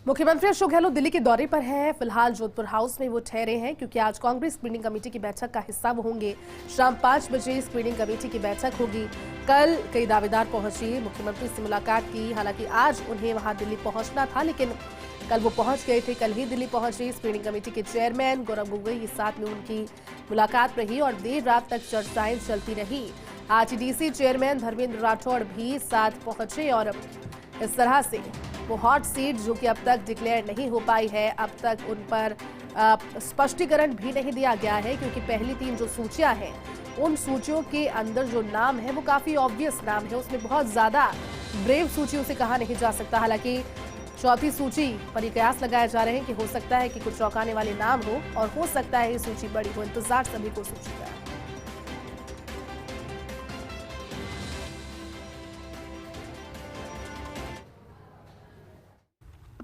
मुख्यमंत्री अशोक गहलोत दिल्ली के दौरे पर हैं। फिलहाल जोधपुर हाउस में वो ठहरे हैं क्योंकि आज कांग्रेस स्क्रीनिंग कमेटी की बैठक का हिस्सा वो होंगे। शाम 5 बजे स्क्रीनिंग कमेटी की बैठक होगी। कल कई दावेदार पहुंचे, मुख्यमंत्री से मुलाकात की। हालांकि आज उन्हें वहां दिल्ली पहुंचना था, लेकिन कल वो पहुंच गए थे, कल ही दिल्ली पहुंचे। स्क्रीनिंग कमेटी के चेयरमैन गौरव गोगोई के साथ में उनकी मुलाकात रही और देर रात तक चर्चाएं चलती रही। आरटीडीसी चेयरमैन धर्मेंद्र राठौड़ भी साथ पहुंचे और इस तरह से वो हॉट सीट जो कि अब तक डिक्लेयर नहीं हो पाई है, अब तक उन पर स्पष्टीकरण भी नहीं दिया गया है, क्योंकि पहली 3 जो सूचियां हैं उन सूचियों के अंदर जो नाम है वो काफी ऑब्वियस नाम है, उसमें बहुत ज्यादा ब्रेव सूची उसे कहा नहीं जा सकता। हालांकि चौथी सूची पर कयास लगाए जा रहे हैं कि हो सकता है कि कुछ चौंकाने वाले नाम हो और हो सकता है ये सूची बड़ी हो। इंतजार सभी को सूची का।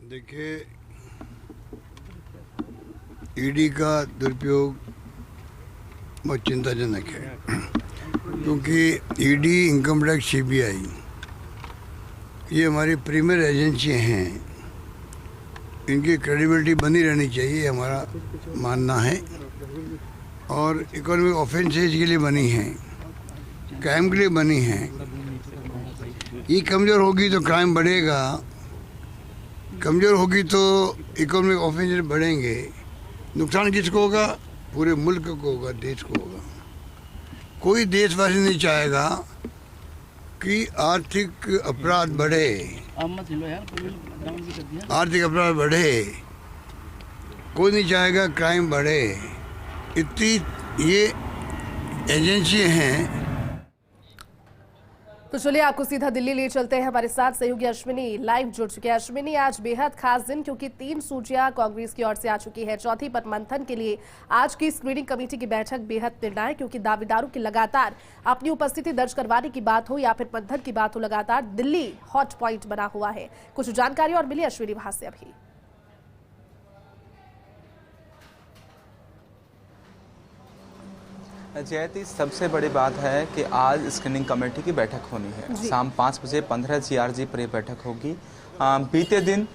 देखिए, ईडी का दुरुपयोग बहुत चिंताजनक है, क्योंकि ईडी, इनकम टैक्स, सीबीआई ये हमारी प्रीमियर एजेंसी हैं। इनकी क्रेडिबिलिटी बनी रहनी चाहिए, हमारा मानना है। और इकोनॉमिक ऑफेंसेज के लिए बनी है, क्राइम के लिए बनी है। ये कमज़ोर होगी तो क्राइम बढ़ेगा, कमज़ोर होगी तो इकोनॉमिक ऑफेंस बढ़ेंगे। नुकसान किसको होगा? पूरे मुल्क को होगा, देश को होगा। कोई देशवासी नहीं चाहेगा कि आर्थिक अपराध बढ़े, आर्थिक अपराध बढ़े। कोई नहीं चाहेगा क्राइम बढ़े। इतनी ये एजेंसी हैं। तो चलिए आपको सीधा दिल्ली ले चलते हैं। हमारे साथ सहयोगी अश्विनी लाइव जुड़ चुके हैं। अश्विनी, आज बेहद खास दिन, क्योंकि 3 सूचियां कांग्रेस की ओर से आ चुकी है। चौथी पर मंथन के लिए आज की स्क्रीनिंग कमेटी की बैठक बेहद निर्णायक, क्योंकि दावेदारों की लगातार अपनी उपस्थिति दर्ज करवाने की बात हो या फिर मंथन की बात हो, लगातार दिल्ली हॉट पॉइंट बना हुआ है। कुछ जानकारी और मिली अश्विनी वहां से अभी? जयती, सबसे बड़ी बात है कि आज स्क्रीनिंग कमेटी की बैठक होनी है। शाम 5 बजे 15 GRG पर यह बैठक होगी। बीते दिन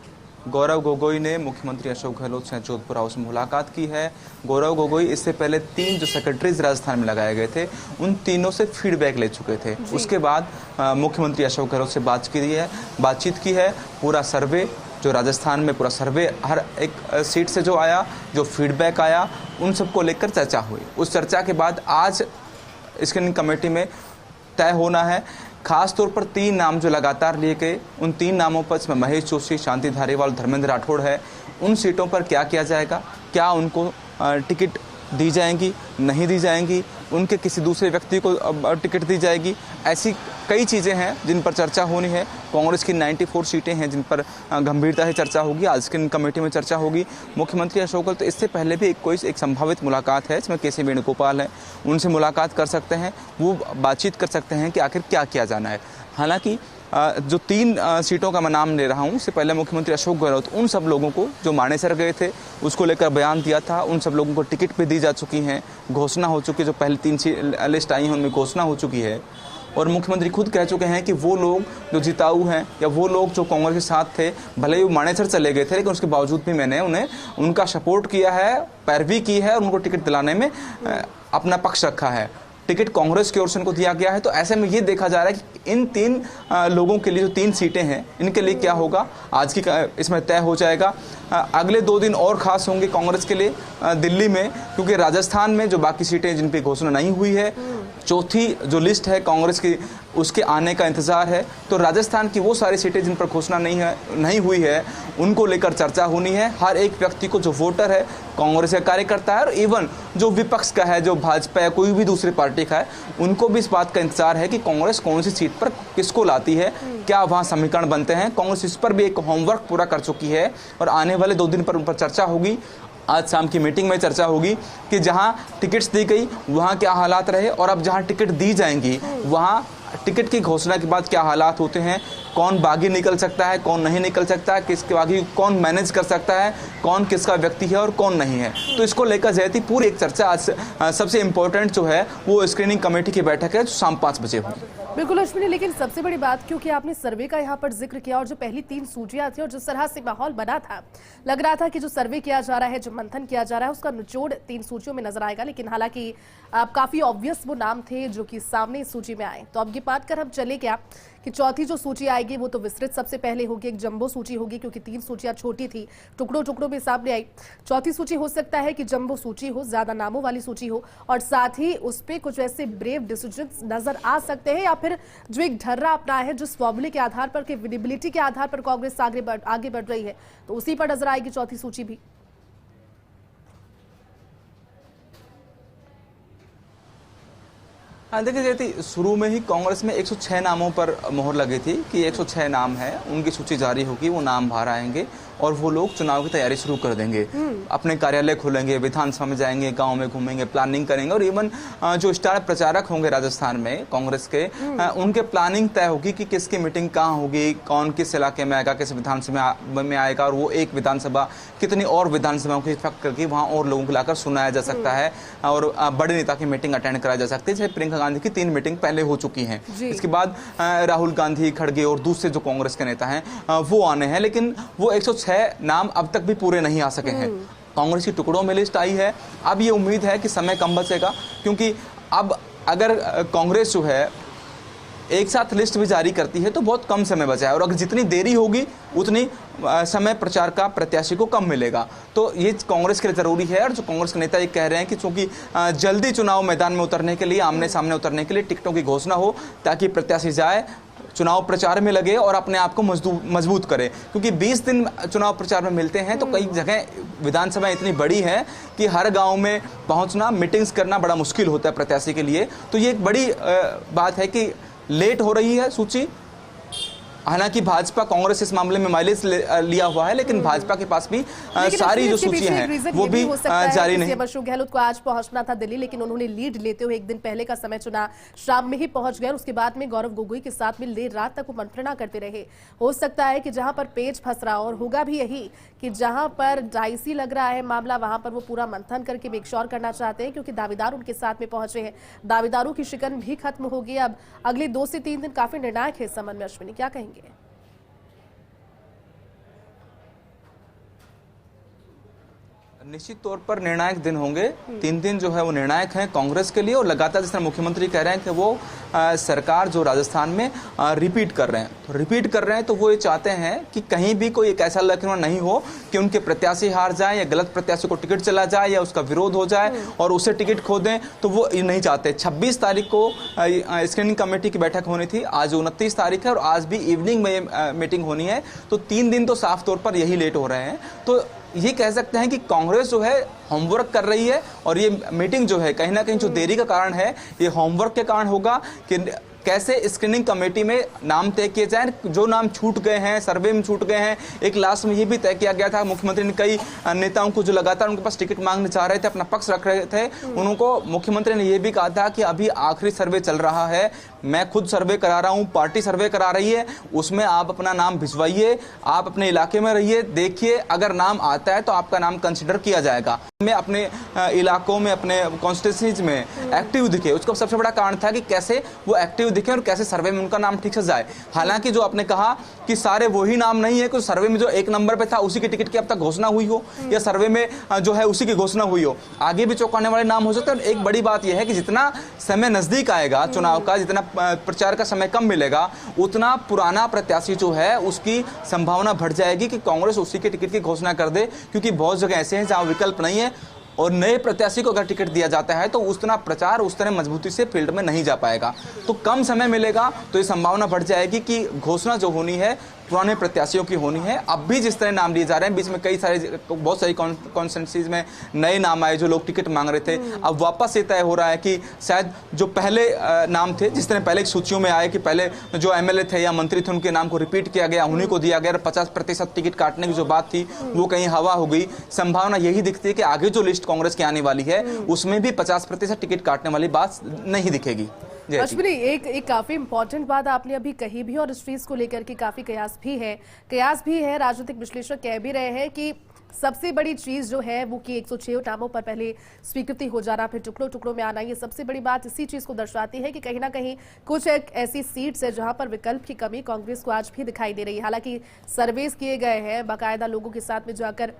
गौरव गोगोई ने मुख्यमंत्री अशोक गहलोत से जोधपुर हाउस में मुलाकात की है। गौरव गोगोई इससे पहले 3 जो सेक्रेटरीज राजस्थान में लगाए गए थे, उन तीनों से फीडबैक ले चुके थे। उसके बाद मुख्यमंत्री अशोक गहलोत से बातचीत की है। पूरा सर्वे जो राजस्थान में पूरा सर्वे, हर एक सीट से जो आया, जो फीडबैक आया, उन सबको लेकर चर्चा हुई। उस चर्चा के बाद आज स्क्रीनिंग कमेटी में तय होना है। खास तौर पर 3 नाम जो लगातार लिए गए, उन 3 नामों पर इसमें महेश जोशी, शांति धारीवाल, धर्मेंद्र राठौड़ है। उन सीटों पर क्या किया जाएगा? क्या उनको टिकट दी जाएंगी, नहीं दी जाएंगी, उनके किसी दूसरे व्यक्ति को टिकट दी जाएगी? ऐसी कई चीज़ें हैं जिन पर चर्चा होनी है। कांग्रेस की 94 सीटें हैं जिन पर गंभीरता से चर्चा होगी। आज की कमेटी में चर्चा होगी। मुख्यमंत्री अशोक गहलोत, तो इससे पहले भी एक संभावित मुलाकात है, इसमें के.सी. वेणुगोपाल है, उनसे मुलाकात कर सकते हैं। वो बातचीत कर सकते हैं कि आखिर क्या किया जाना है। हालांकि जो 3 सीटों का मैं नाम ले रहा हूँ, उससे पहले मुख्यमंत्री अशोक गहलोत उन सब लोगों को जो मानेसर गए थे, उसको लेकर बयान दिया था, उन सब लोगों को टिकट भी दी जा चुकी हैं, घोषणा हो चुकी है। जो पहले 3 लिस्ट आई हैं उनमें घोषणा हो चुकी है। और मुख्यमंत्री खुद कह चुके हैं कि वो लोग जो जिताऊ हैं या वो लोग जो कांग्रेस के साथ थे, भले ही वो मानेसर चले गए थे, लेकिन उसके बावजूद भी मैंने उन्हें उनका सपोर्ट किया है, पैरवी की है और उनको टिकट दिलाने में अपना पक्ष रखा है। टिकट कांग्रेस की ओर से उनको दिया गया है। तो ऐसे में ये देखा जा रहा है कि इन 3 लोगों के लिए जो 3 सीटें हैं, इनके लिए क्या होगा आज की इसमें तय हो जाएगा। अगले 2 दिन और खास होंगे कांग्रेस के लिए दिल्ली में, क्योंकि राजस्थान में जो बाकी सीटें जिन पर घोषणा नहीं हुई है, चौथी जो लिस्ट है कांग्रेस की, उसके आने का इंतजार है। तो राजस्थान की वो सारी सीटें जिन पर घोषणा नहीं हुई है, उनको लेकर चर्चा होनी है। हर एक व्यक्ति को, जो वोटर है, कांग्रेस का कार्यकर्ता है और इवन जो विपक्ष का है, जो भाजपा या कोई भी दूसरी पार्टी का है, उनको भी इस बात का इंतजार है कि कांग्रेस कौन सी सीट पर किसको लाती है, क्या वहाँ समीकरण बनते हैं। कांग्रेस इस पर भी एक होमवर्क पूरा कर चुकी है और आने वाले 2 दिन पर उन पर चर्चा होगी। आज शाम की मीटिंग में चर्चा होगी कि जहां टिकट्स दी गई वहां क्या हालात रहे, और अब जहां टिकट दी जाएंगी वहां टिकट की घोषणा के बाद क्या हालात होते हैं, कौन बागी निकल सकता है, कौन नहीं निकल सकता है, किसके बागी कौन मैनेज कर सकता है, कौन किसका व्यक्ति है और कौन नहीं है। तो इसको लेकर जयती पूरी एक चर्चा आज सबसे इम्पोर्टेंट जो है वो स्क्रीनिंग कमेटी की बैठक है जो शाम 5 बजे होगी। बिल्कुल अश्विनी, लेकिन सबसे बड़ी बात क्योंकि आपने सर्वे का यहाँ पर जिक्र किया और जो पहली 3 सूचियां थी और जिस तरह से माहौल बना था, लग रहा था कि जो सर्वे किया जा रहा है, जो मंथन किया जा रहा है, उसका निचोड़ 3 सूचियों में नजर आएगा। लेकिन हालांकि काफी ऑब्वियस वो नाम थे जो कि सामने इस सूची में आए। तो अब ये बात कर हम चले क्या कि चौथी जो सूची आएगी वो तो विस्तृत सबसे पहले होगी, एक जंबो सूची होगी, क्योंकि 3 सूचियां छोटी थी, टुकड़ों टुकड़ों में सामने आई। चौथी सूची हो सकता है कि जंबो सूची हो, ज्यादा नामों वाली सूची हो, और साथ ही उस पर कुछ ऐसे ब्रेव डिसीजंस नजर आ सकते हैं, या फिर जो एक ढर्रा अपना है, जिस फॉर्मूले के आधार पर, के विजिबिलिटी के आधार पर कांग्रेस आगे बढ़ रही है, तो उसी पर नजर आएगी चौथी सूची भी। हाँ देखिए जयती, शुरू में ही कांग्रेस में 106 नामों पर मोहर लगी थी कि 106 नाम है, उनकी सूची जारी होगी, वो नाम बाहर आएंगे और वो लोग चुनाव की तैयारी शुरू कर देंगे। अपने कार्यालय खोलेंगे, विधानसभा में जाएंगे, गांव में घूमेंगे, प्लानिंग करेंगे, और इवन जो स्टार प्रचारक होंगे राजस्थान में कांग्रेस के, उनके प्लानिंग तय होगी कि किसकी मीटिंग कहाँ होगी, कौन किस इलाके में आएगा, किस विधानसभा में आएगा, और वो एक विधानसभा कितनी और विधानसभाओं की इफेक्ट करके वहाँ और लोगों को लाकर सुनाया जा सकता है, और बड़े नेता की मीटिंग अटेंड कराई जा सकती है। जैसे प्रियंका गांधी की 3 मीटिंग पहले हो चुकी हैं। इसके बाद राहुल गांधी, खड़गे और दूसरे जो कांग्रेस के नेता हैं वो आने हैं, लेकिन वो 106 नाम अब तक भी पूरे नहीं आ सके हैं। कांग्रेस की टुकड़ों में लिस्ट आई है। अब ये उम्मीद है कि समय कम बचेगा, क्योंकि अब अगर कांग्रेस जो है एक साथ लिस्ट भी जारी करती है तो बहुत कम समय बचा है, और अगर जितनी देरी होगी उतनी समय प्रचार का प्रत्याशी को कम मिलेगा। तो ये कांग्रेस के लिए जरूरी है, और जो कांग्रेस के नेता ये कह रहे हैं कि चूंकि जल्दी चुनाव मैदान में उतरने के लिए, आमने सामने उतरने के लिए टिकटों की घोषणा हो, ताकि प्रत्याशी जाए, चुनाव प्रचार में लगे और अपने आप को मजबूत करे, क्योंकि 20 दिन चुनाव प्रचार में मिलते हैं। तो कई जगह विधानसभा इतनी बड़ी है कि हर गांव में पहुंचना, मीटिंग्स करना बड़ा मुश्किल होता है प्रत्याशी के लिए। तो ये एक बड़ी बात है कि लेट हो रही है सूची। हालांकि भाजपा, कांग्रेस इस मामले में माइलेज लिया हुआ है, लेकिन भाजपा के पास भी सारी जो सूचियां हैं वो भी जारी नहीं। अशोक गहलोत को आज पहुंचना था दिल्ली, लेकिन उन्होंने लीड लेते हुए एक दिन पहले का समय चुना, शाम में ही पहुंच गए। उसके बाद में गौरव गोगोई के साथ में देर रात तक वो मंत्रणा करते रहे। हो सकता है कि जहां पर पेच फंस रहा, और होगा भी यही कि जहां पर डाइसी लग रहा है मामला, वहां पर वो पूरा मंथन करके मेक श्योर करना चाहते हैं, क्योंकि दावेदार उनके साथ में पहुंचे हैं। दावेदारों की शिकन भी खत्म होगी। अब अगले 2 से 3 दिन काफी निर्णायक है इस संबंध में। अश्विनी, क्या कहेंगे? निश्चित तौर पर निर्णायक दिन होंगे। 3 दिन जो है वो निर्णायक हैं कांग्रेस के लिए, और लगातार जिस तरह मुख्यमंत्री कह रहे हैं कि वो सरकार जो राजस्थान में रिपीट कर रहे हैं, तो रिपीट कर रहे हैं, तो वो ये चाहते हैं कि कहीं भी कोई एक ऐसा लक्षण नहीं हो कि उनके प्रत्याशी हार जाए, या गलत प्रत्याशी को टिकट चला जाए, या उसका विरोध हो जाए और उसे टिकट खो दें। तो वो ये नहीं चाहते। 26 तारीख को स्क्रीनिंग कमेटी की बैठक होनी थी, आज 29 तारीख है, और आज भी इवनिंग में मीटिंग होनी है। तो 3 दिन तो साफ तौर पर यही लेट हो रहे हैं। तो ये कह सकते हैं कि कांग्रेस जो है होमवर्क कर रही है, और ये मीटिंग जो है कहीं ना कहीं जो देरी का कारण है, ये होमवर्क के कारण होगा कि कैसे स्क्रीनिंग कमेटी में नाम तय किए जाए। जो नाम छूट गए हैं, सर्वे में छूट गए हैं, एक लास्ट में ये भी तय किया गया था, मुख्यमंत्री ने कई नेताओं को जो लगातार उनके पास टिकट मांगने चाह रहे थे, अपना पक्ष रख रहे थे, उनको मुख्यमंत्री ने यह भी कहा था कि अभी आखिरी सर्वे चल रहा है, मैं खुद सर्वे करा रहा हूं, पार्टी सर्वे करा रही है, उसमें आप अपना नाम भिजवाइए, आप अपने इलाके में रहिए, देखिए, अगर नाम आता है तो आपका नाम कंसिडर किया जाएगा। में अपने इलाकों में, अपने कॉन्स्टिट्यूंसीज में एक्टिव दिखे, उसका सबसे बड़ा कारण था कि कैसे वो एक्टिव दिखे और कैसे सर्वे में उनका नाम ठीक से जाए। हालांकि जो आपने कहा कि सारे वही नाम नहीं है कि सर्वे में जो 1 नंबर पे था उसी की टिकट की अब तक घोषणा हुई हो, या सर्वे में जो है उसी की घोषणा हुई हो, आगे भी चौंकाने वाले नाम हो सकते हैं। एक बड़ी बात यह है कि जितना समय नजदीक आएगा चुनाव का, जितना प्रचार का समय कम मिलेगा, उतना पुराना प्रत्याशी जो है उसकी संभावना बढ़ जाएगी कि कांग्रेस उसी के टिकट की घोषणा कर दे, क्योंकि बहुत जगह ऐसे हैं जहां विकल्प नहीं है, और नए प्रत्याशी को अगर टिकट दिया जाता है तो उतना प्रचार उस तरह मजबूती से फील्ड में नहीं जा पाएगा। तो कम समय मिलेगा, तो ये संभावना बढ़ जाएगी कि घोषणा जो होनी है पुराने प्रत्याशियों की होनी है। अब भी जिस तरह नाम लिए जा रहे हैं, बीच में बहुत सारी कॉन्स्टिट्यूंसीज में नए नाम आए जो लोग टिकट मांग रहे थे, अब वापस ये तय हो रहा है कि शायद जो पहले नाम थे, जिस तरह पहले सूचियों में आए कि पहले जो एमएलए थे या मंत्री थे उनके नाम को रिपीट किया गया, उन्हीं को दिया गया, 50% टिकट काटने की जो बात थी वो कहीं हवा हो गई। संभावना यही दिखती है कि आगे जो लिस्ट कांग्रेस की आने वाली है उसमें भी 50% टिकट काटने वाली बात नहीं दिखेगी। अश्विनी, एक काफी इंपॉर्टेंट बात आपने अभी कही भी, और इस चीज को लेकर के काफी कयास भी है, राजनीतिक विश्लेषक कह भी रहे हैं कि सबसे बड़ी चीज जो है वो कि 106 नामों पर पहले स्वीकृति हो जाना, फिर टुकड़ों टुकड़ों में आना, ये सबसे बड़ी बात इसी चीज को दर्शाती है कि कहीं ना कहीं कुछ एक ऐसी सीट्स है जहां पर विकल्प की कमी कांग्रेस को आज भी दिखाई दे रही है। हालांकि सर्वेस किए गए हैं, बाकायदा लोगों के साथ में जाकर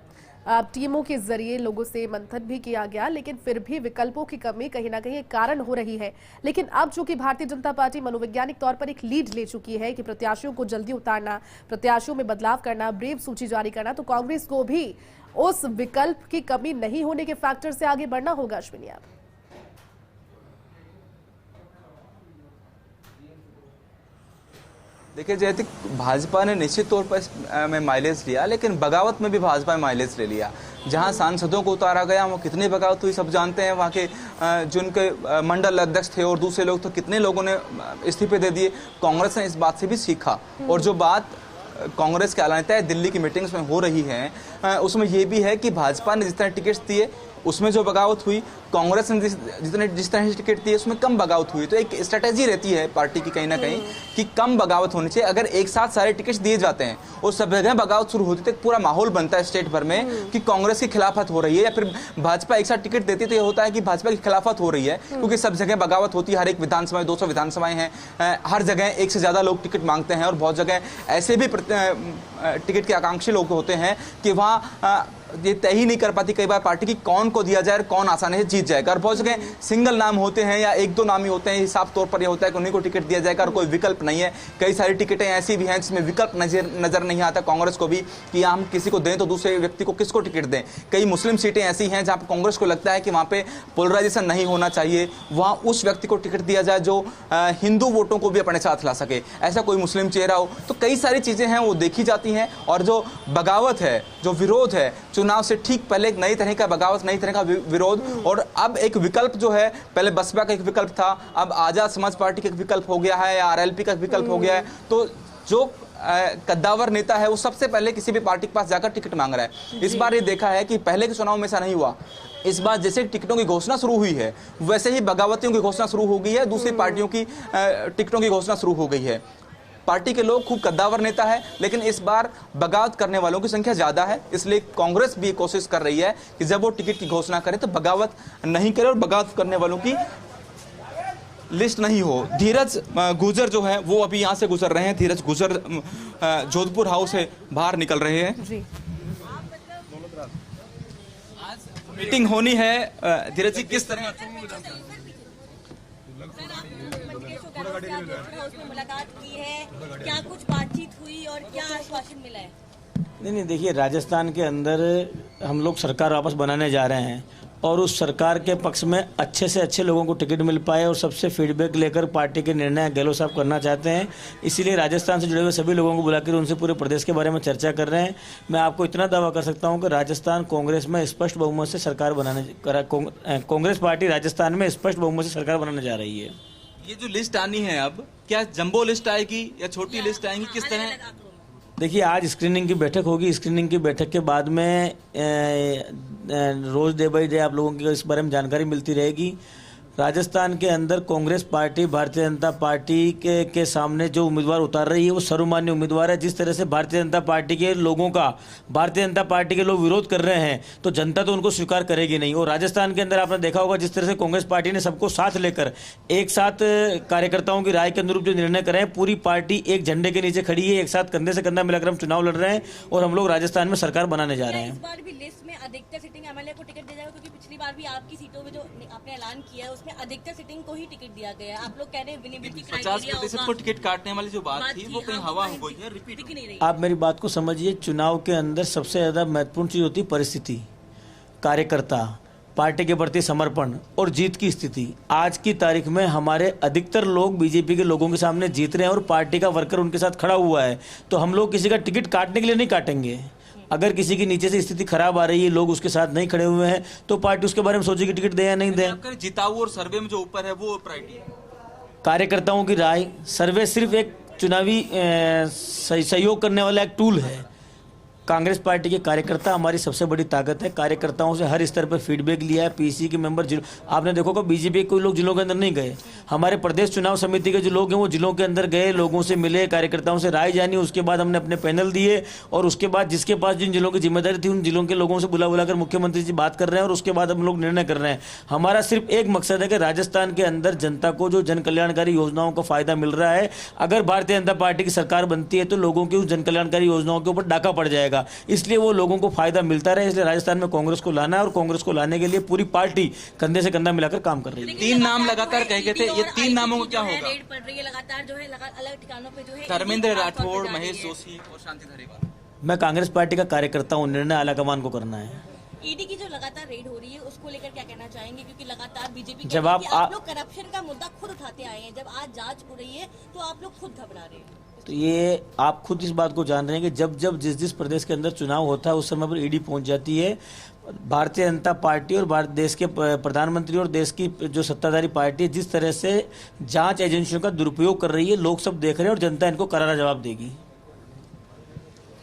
टीमों के जरिए लोगों से मंथन भी किया गया, लेकिन फिर भी विकल्पों की कमी कहीं ना कहीं एक कारण हो रही है। लेकिन अब चूंकि भारतीय जनता पार्टी मनोवैज्ञानिक तौर पर एक लीड ले चुकी है कि प्रत्याशियों को जल्दी उतारना, प्रत्याशियों में बदलाव करना, ब्रीफ सूची जारी करना, तो कांग्रेस को भी उस विकल्प की कमी नहीं होने के फैक्टर से आगे बढ़ना होगा। अश्विनी, आप देखिए जयति, भाजपा ने निश्चित तौर पर में माइलेज लिया, लेकिन बगावत में भी भाजपा ने माइलेज ले लिया। जहां सांसदों को उतारा गया वो कितनी बगावत हुई सब जानते हैं। वहाँ के जिनके मंडल अध्यक्ष थे और दूसरे लोग तो कितने लोगों ने इस्तीफे दे दिए। कांग्रेस ने इस बात से भी सीखा, और जो बात कांग्रेस के अलावा दिल्ली की मीटिंग्स में हो रही है उसमें यह भी है कि भाजपा ने जिस तरह टिकट्स दिए उसमें जो बगावत हुई, कांग्रेस ने जिस तरह से टिकट दिए उसमें कम बगावत हुई। तो एक स्ट्रेटेजी रहती है पार्टी की कहीं ना कहीं कि कम बगावत होनी चाहिए। अगर एक साथ सारे टिकट दिए जाते हैं और सब जगह बगावत शुरू होती है तो पूरा माहौल बनता है स्टेट भर में कि कांग्रेस की खिलाफत हो रही है, या फिर भाजपा एक साथ टिकट देती है तो ये होता है कि भाजपा की खिलाफत हो रही है, क्योंकि सब जगह बगावत होती है। हर एक विधानसभा 200 विधानसभाएं हैं, हर जगह एक से ज्यादा लोग टिकट मांगते हैं, और बहुत जगह ऐसे भी टिकट के आकांक्षी लोग होते हैं कि वहाँ ये तय ही नहीं कर पाती कई बार पार्टी की कौन को दिया जाए और कौन आसानी से जीत जाएगा। और बहुत जगह सिंगल नाम होते हैं या एक दो नाम ही होते हैं, हिसाब तौर पर ये होता है कि उन्हीं को टिकट दिया जाएगा और कोई विकल्प नहीं है। कई सारी टिकटें ऐसी भी हैं जिसमें विकल्प नजर नहीं आता कांग्रेस को भी कि हम किसी को दें तो दूसरे व्यक्ति को किसको टिकट दें। कई मुस्लिम सीटें ऐसी हैं जहाँ पर कांग्रेस को लगता है कि वहाँ पे पोलराइजेशन नहीं होना चाहिए, वहाँ उस व्यक्ति को टिकट दिया जाए जो हिंदू वोटों को भी अपने साथ ला सके, ऐसा कोई मुस्लिम चेहरा हो। तो कई सारी चीजें हैं वो देखी जाती हैं, और जो बगावत है, जो विरोध है चुनाव से ठीक पहले एक नई तरह का बगावत, नई तरह का विरोध, और अब एक विकल्प जो है, पहले बसपा का एक विकल्प था, अब आजाद समाज पार्टी का एक विकल्प हो गया है, या आरएलपी का विकल्प हो गया है। तो जो कद्दावर नेता है वो सबसे पहले किसी भी पार्टी के पास जाकर टिकट मांग रहा है। इस बार ये देखा है कि पहले के चुनाव में ऐसा नहीं हुआ। इस बार जैसे टिकटों की घोषणा शुरू हुई है वैसे ही बगावतियों की घोषणा शुरू हो गई है, दूसरी पार्टियों की टिकटों की घोषणा शुरू हो गई है। पार्टी के लोग खूब कद्दावर नेता है, लेकिन इस बार बगावत करने वालों की संख्या ज्यादा है, इसलिए कांग्रेस भी कोशिश कर रही है कि जब वो टिकट की घोषणा करे तो बगावत नहीं करे और बगावत करने वालों की लिस्ट नहीं हो। धीरज गुजर जो है वो अभी यहाँ से गुजर रहे हैं। धीरज गुजर जोधपुर हाउस से बाहर निकल रहे हैं जी। आज मीटिंग होनी है। धीरज जी, किस तरह हाउस में मुलाकात की है, क्या कुछ बातचीत हुई और क्या आश्वासन मिला है? नहीं, देखिए, राजस्थान के अंदर हम लोग सरकार वापस बनाने जा रहे हैं और उस सरकार के पक्ष में अच्छे से अच्छे लोगों को टिकट मिल पाए और सबसे फीडबैक लेकर पार्टी के निर्णय गहलोत साहब करना चाहते हैं। इसीलिए राजस्थान से जुड़े हुए सभी लोगों को बुलाकर उनसे पूरे प्रदेश के बारे में चर्चा कर रहे हैं। मैं आपको इतना दावा कर सकता हूं कि राजस्थान कांग्रेस में स्पष्ट बहुमत से सरकार कांग्रेस पार्टी राजस्थान में स्पष्ट बहुमत से सरकार बनाने जा रही है। ये जो लिस्ट आनी है, अब क्या जंबो लिस्ट आएगी या छोटी लिस्ट आएगी, किस तरह? देखिए, आज स्क्रीनिंग की बैठक होगी। स्क्रीनिंग की बैठक के बाद में रोज डे बाई डे आप लोगों की इस बारे में जानकारी मिलती रहेगी। राजस्थान के अंदर कांग्रेस पार्टी भारतीय जनता पार्टी के सामने जो उम्मीदवार उतार रही है वो सर्वमान्य उम्मीदवार है। जिस तरह से भारतीय जनता पार्टी के लोगों का भारतीय जनता पार्टी के लोग विरोध कर रहे हैं तो जनता तो उनको स्वीकार करेगी नहीं। और राजस्थान के अंदर आपने देखा होगा जिस तरह से कांग्रेस पार्टी ने सबको साथ लेकर एक साथ कार्यकर्ताओं की राय के अनुरूप जो निर्णय करे हैं, पूरी पार्टी एक झंडे के नीचे खड़ी है, एक साथ कंधे से कंधा मिलाकर हम चुनाव लड़ रहे हैं और हम लोग राजस्थान में सरकार बनाने जा रहे हैं। इस बार भी लिस्ट में अधिकतर सिटिंग एमएलए को टिकट दिया जाएगा, क्योंकि पिछली बार भी आपकी सीटों में जो आपने ऐलान किया है उसमें अधिकतर सिटिंग को ही टिकट दिया गया है। आप लोग कह रहे हैं विनिमय की 50% को टिकट काटने वाली जो बात थी वो कहीं हवा हो गई है, रिपीट नहीं रही। आप मेरी बात को समझिए। चुनाव के अंदर सबसे ज्यादा महत्वपूर्ण चीज होती है परिस्थिति, कार्यकर्ता, पार्टी के प्रति समर्पण और जीत की स्थिति। आज की तारीख में हमारे अधिकतर लोग बीजेपी के लोगों के सामने जीत रहे हैं और पार्टी का वर्कर उनके साथ खड़ा हुआ है, तो हम लोग किसी का टिकट काटने के लिए नहीं काटेंगे। अगर किसी की नीचे से स्थिति खराब आ रही है, लोग उसके साथ नहीं खड़े हुए हैं, तो पार्टी उसके बारे में सोचेगी टिकट दे या नहीं दे। जिताऊ और सर्वे में जो ऊपर है वो प्रायोरिटी है। कार्यकर्ताओं की राय, सर्वे सिर्फ एक चुनावी सहयोग करने वाला एक टूल है। कांग्रेस पार्टी के कार्यकर्ता हमारी सबसे बड़ी ताकत है। कार्यकर्ताओं से हर स्तर पर फीडबैक लिया है। पीसी के मेंबर आपने देखो कि बीजेपी के कोई लोग जिलों के अंदर नहीं गए। हमारे प्रदेश चुनाव समिति के जो लोग हैं वो जिलों के अंदर गए, लोगों से मिले, कार्यकर्ताओं से राय जानी, उसके बाद हमने अपने पैनल दिए और उसके बाद जिसके पास जिन जिलों की जिम्मेदारी थी उन जिलों के लोगों से बुलाकर मुख्यमंत्री जी बात कर रहे हैं और उसके बाद हम लोग निर्णय कर रहे हैं। हमारा सिर्फ एक मकसद है कि राजस्थान के अंदर जनता को जो जन कल्याणकारी योजनाओं का फायदा मिल रहा है, अगर भारतीय जनता पार्टी की सरकार बनती है तो लोगों की उस जन कल्याणकारी योजनाओं के ऊपर डाका पड़ जाएगा। इसलिए वो लोगों को फायदा मिलता रहे, इसलिए राजस्थान में कांग्रेस को लाना है और कांग्रेस को लाने के लिए पूरी पार्टी कंधे से कंधा मिलाकर काम कर रही है। 3 नाम लगातार कहे गए थे, ये 3 नामों को क्या होगा? रेड पड़ रही है लगातार, जो है अलग ठिकानों पे जो है धर्मेंद्र राठौड़, महेश जोशी और शांति धारीवाल। मैं कांग्रेस पार्टी का कार्यकर्ता हूँ, निर्णय आलाकमान को करना है। ईडी की जो लगातार रेड हो रही है उसको लेकर क्या कहना चाहेंगे, क्योंकि लगातार बीजेपी जब आप लोग करप्शन का मुद्दा खुद उठाते आए हैं, जब आज जांच हो रही है तो आप लोग खुद घबरा रहे हैं। तो ये आप खुद इस बात को जान रहे हैं कि जब जिस प्रदेश के अंदर चुनाव होता है उस समय पर ईडी पहुंच जाती है। भारतीय जनता पार्टी और भारत देश के प्रधानमंत्री और देश की जो सत्ताधारी पार्टी जिस तरह से जांच एजेंसियों का दुरुपयोग कर रही है, लोग सब देख रहे हैं और जनता इनको करारा जवाब देगी।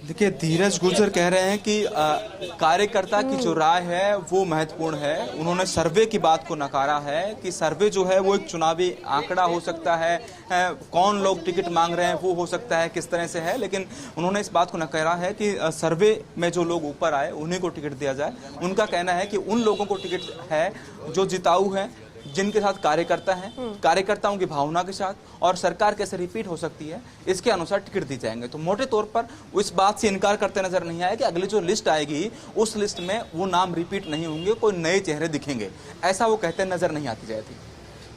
देखिए, धीरज गुर्जर कह रहे हैं कि कार्यकर्ता की जो राय है वो महत्वपूर्ण है। उन्होंने सर्वे की बात को नकारा है कि सर्वे जो है वो एक चुनावी आंकड़ा हो सकता है, कौन लोग टिकट मांग रहे हैं वो हो सकता है, किस तरह से है, लेकिन उन्होंने इस बात को नकारा है कि सर्वे में जो लोग ऊपर आए उन्हीं को टिकट दिया जाए। उनका कहना है कि उन लोगों को टिकट है जो जिताऊ है, जिनके साथ कार्यकर्ता हैं, कार्यकर्ताओं की भावना के साथ, और सरकार कैसे रिपीट हो सकती है इसके अनुसार टिकट दी जाएंगे। तो मोटे तौर पर वो इस बात से इनकार करते नजर नहीं आए कि अगली जो लिस्ट आएगी उस लिस्ट में वो नाम रिपीट नहीं होंगे, कोई नए चेहरे दिखेंगे, ऐसा वो कहते नजर नहीं आती जाती।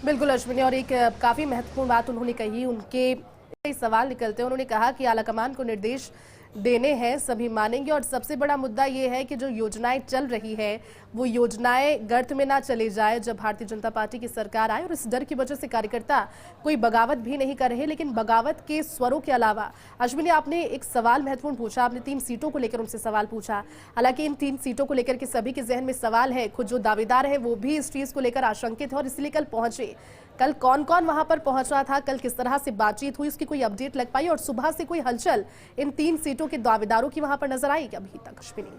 बिल्कुल अश्विनी, और एक काफी महत्वपूर्ण बात उन्होंने कही, उनके कई सवाल निकलते हैं। उन्होंने कहा कि आलाकमान को निर्देश देने हैं, सभी मानेंगे, और सबसे बड़ा मुद्दा ये है कि जो योजनाएं चल रही है वो योजनाएं गर्त में ना चले जाए जब भारतीय जनता पार्टी की सरकार आए, और इस डर की वजह से कार्यकर्ता कोई बगावत भी नहीं कर रहे। लेकिन बगावत के स्वरों के अलावा अश्विनी, आपने एक सवाल महत्वपूर्ण पूछा, आपने 3 सीटों को लेकर उनसे सवाल पूछा। हालांकि इन 3 सीटों को लेकर के सभी के जहन में सवाल है, खुद जो दावेदार है वो भी इस चीज को लेकर आशंकित है और इसलिए कल पहुंचे। कल कौन कौन वहां पर पहुंचा था, कल किस तरह से बातचीत हुई, उसकी कोई अपडेट लग पाई, और सुबह से कोई हलचल इन 3 सीटों के दावेदारों की वहां पर नजर आई क्या अभी तक अश्विनी?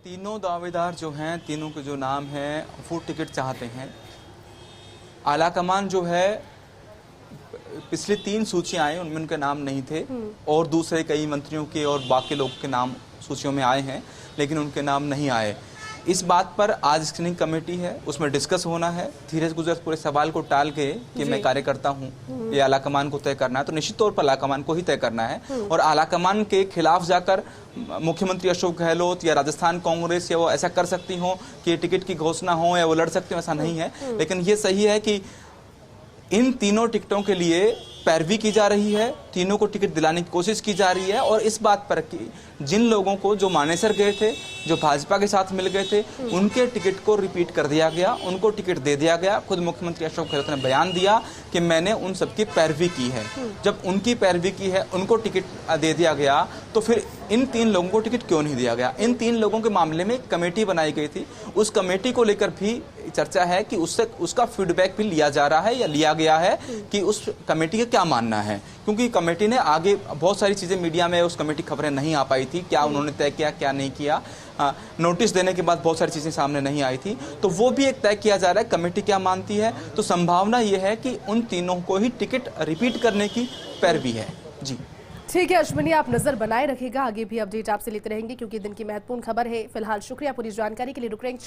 तीनों दावेदार जो हैं, तीनों के जो नाम हैं वो टिकट चाहते हैं। आलाकमान जो है, पिछली 3 सूचियां आई उनमें उनके नाम नहीं थे और दूसरे कई मंत्रियों के और बाकी लोग के नाम सूचियों में आए हैं, लेकिन उनके नाम नहीं आए। इस बात पर आज स्क्रीनिंग कमेटी है, उसमें डिस्कस होना है। धीरज गुर्जर पूरे सवाल को टाल के कि मैं कार्यकर्ता हूँ, ये आलाकमान को तय करना है, तो निश्चित तौर पर आलाकमान को ही तय करना है। और आलाकमान के खिलाफ जाकर मुख्यमंत्री अशोक गहलोत या राजस्थान कांग्रेस या वो ऐसा कर सकती हो कि टिकट की घोषणा हो या वो लड़ सकती हो, ऐसा नहीं है। लेकिन ये सही है कि इन तीनों टिकटों के लिए पैरवी की जा रही है, तीनों को टिकट दिलाने की कोशिश की जा रही है, और इस बात पर कि जिन लोगों को जो मानेसर गए थे, जो भाजपा के साथ मिल गए थे, उनके टिकट को रिपीट कर दिया गया, उनको टिकट दे दिया गया। खुद मुख्यमंत्री अशोक गहलोत ने बयान दिया कि मैंने उन सबकी पैरवी की है। जब उनकी पैरवी की है, उनको टिकट दे दिया गया, तो फिर इन 3 लोगों को टिकट क्यों नहीं दिया गया? इन 3 लोगों के मामले में एक कमेटी बनाई गई थी, उस कमेटी को लेकर भी चर्चा है कि उसका फीडबैक भी लिया जा रहा है या लिया गया है कि उस कमेटी का क्या मानना है, क्योंकि कमेटी ने आगे बहुत सारी चीजें मीडिया में उस कमेटी खबरें नहीं आ पाई थी, क्या उन्होंने तय किया क्या नहीं किया। नोटिस देने के बाद बहुत सारी चीजें सामने नहीं आई थी, तो वो भी एक तय किया जा रहा है कमेटी क्या मानती है। तो संभावना ये है कि उन तीनों को ही टिकट रिपीट करने की पैरवी है। जी ठीक है अश्विनी, आप नजर बनाए रखिएगा, आगे भी अपडेट आपसे लेते रहेंगे क्योंकि दिन की महत्वपूर्ण खबर है। फिलहाल शुक्रिया पूरी जानकारी के लिए। रुक रहे हैं